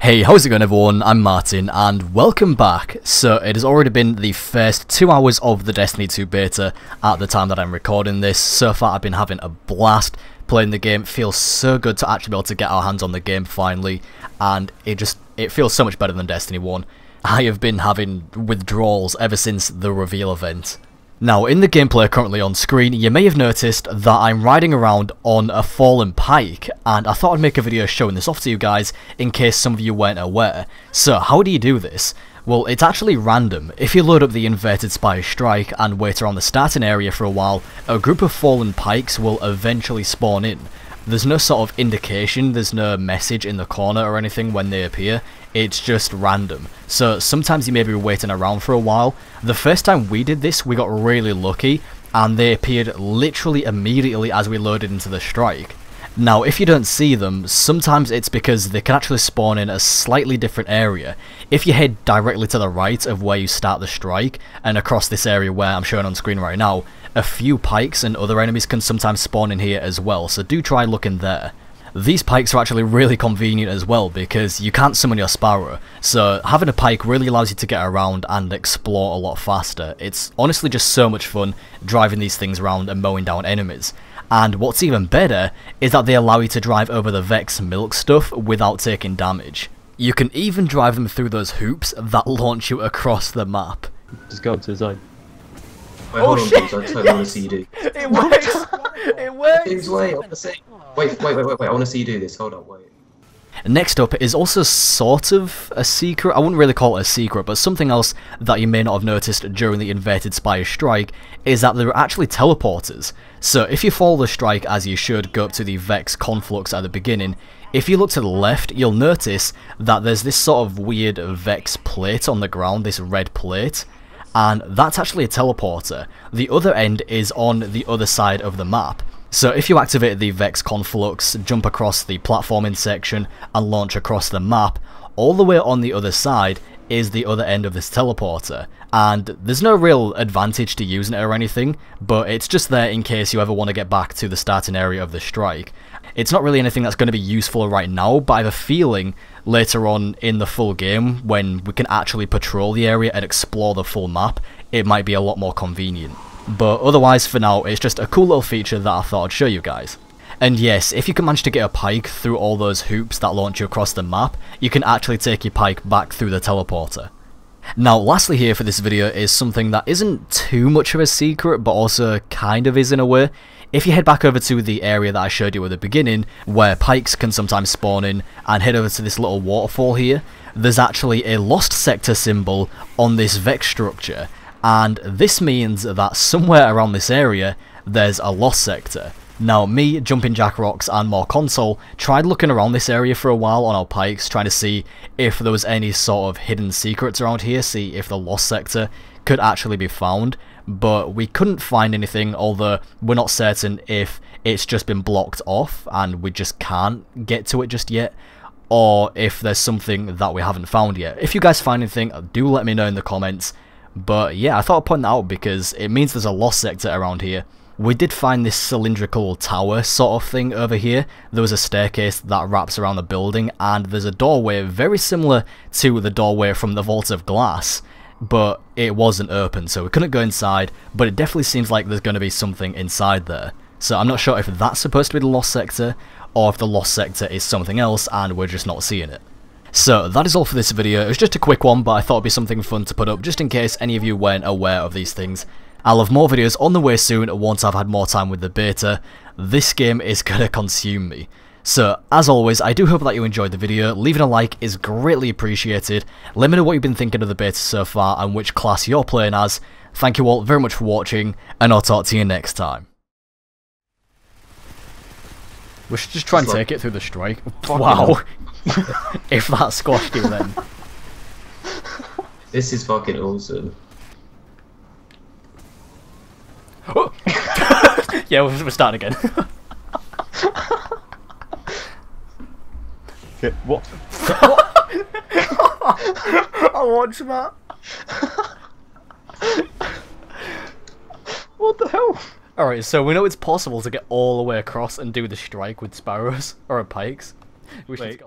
Hey, how's it going everyone? I'm Martin and welcome back. So it has already been the first 2 hours of the Destiny 2 beta at the time that I'm recording this. So far I've been having a blast playing the game. It feels so good to actually be able to get our hands on the game finally, and it feels so much better than Destiny 1. I have been having withdrawals ever since the reveal event. Now, in the gameplay currently on screen, you may have noticed that I'm riding around on a fallen Pike, and I thought I'd make a video showing this off to you guys in case some of you weren't aware. So, how do you do this? Well, it's actually random. If you load up the Inverted Spire Strike and wait around the starting area for a while, a group of fallen Pikes will eventually spawn in. There's no sort of indication, there's no message in the corner or anything when they appear, it's just random. So sometimes you may be waiting around for a while. The first time we did this, we got really lucky, and they appeared literally immediately as we loaded into the strike. Now, if you don't see them, sometimes it's because they can actually spawn in a slightly different area. If you head directly to the right of where you start the strike, and across this area where I'm showing on screen right now, a few Pikes and other enemies can sometimes spawn in here as well, so do try looking there. These Pikes are actually really convenient as well because you can't summon your Sparrow, so having a Pike really allows you to get around and explore a lot faster. It's honestly just so much fun driving these things around and mowing down enemies. And what's even better is that they allow you to drive over the Vex milk stuff without taking damage. You can even drive them through those hoops that launch you across the map. Just go up to the side. Wait, hold on, please. I totally want to see you do. It works! It works! James, wait, I want to see. Wait, I want to see you do this. Hold on, wait. Next up is also sort of a secret. I wouldn't really call it a secret, but something else that you may not have noticed during the Inverted Spire Strike is that there are actually teleporters. So if you follow the strike as you should, go up to the Vex Conflux at the beginning, if you look to the left, you'll notice that there's this sort of weird Vex plate on the ground, this red plate, and that's actually a teleporter. The other end is on the other side of the map. So if you activate the Vex Conflux, jump across the platforming section and launch across the map, all the way on the other side is the other end of this teleporter, and there's no real advantage to using it or anything, but it's just there in case you ever want to get back to the starting area of the strike. It's not really anything that's going to be useful right now, but I have a feeling later on in the full game, when we can actually patrol the area and explore the full map, it might be a lot more convenient. But otherwise, for now, it's just a cool little feature that I thought I'd show you guys. And yes, if you can manage to get a Pike through all those hoops that launch you across the map, you can actually take your Pike back through the teleporter. Now, lastly here for this video is something that isn't too much of a secret, but also kind of is in a way. If you head back over to the area that I showed you at the beginning, where Pikes can sometimes spawn in, and head over to this little waterfall here, there's actually a Lost Sector symbol on this Vex structure. And this means that somewhere around this area, there's a Lost Sector. Now, me, Jumping Jack Rocks, and More Console tried looking around this area for a while on our Pikes, trying to see if there was any sort of hidden secrets around here, see if the Lost Sector could actually be found, but we couldn't find anything, although we're not certain if it's just been blocked off and we just can't get to it just yet, or if there's something that we haven't found yet. If you guys find anything, do let me know in the comments. But yeah, I thought I'd point that out because it means there's a Lost Sector around here. We did find this cylindrical tower sort of thing over here. There was a staircase that wraps around the building, and there's a doorway very similar to the doorway from the Vault of Glass, but it wasn't open, so we couldn't go inside, but it definitely seems like there's going to be something inside there. So I'm not sure if that's supposed to be the Lost Sector, or if the Lost Sector is something else and we're just not seeing it. So that is all for this video. It was just a quick one, but I thought it'd be something fun to put up just in case any of you weren't aware of these things. I'll have more videos on the way soon once I've had more time with the beta. This game is gonna consume me. So, as always, I do hope that you enjoyed the video. Leaving a like is greatly appreciated. Let me know what you've been thinking of the beta so far and which class you're playing as. Thank you all very much for watching, and I'll talk to you next time. We should just try and take it through the strike. Wow. If that squashed you then. This is fucking awesome. Yeah, we're starting again. What? I watched that. What the hell? Alright, so we know it's possible to get all the way across and do the strike with Sparrows, or Pikes. Wait.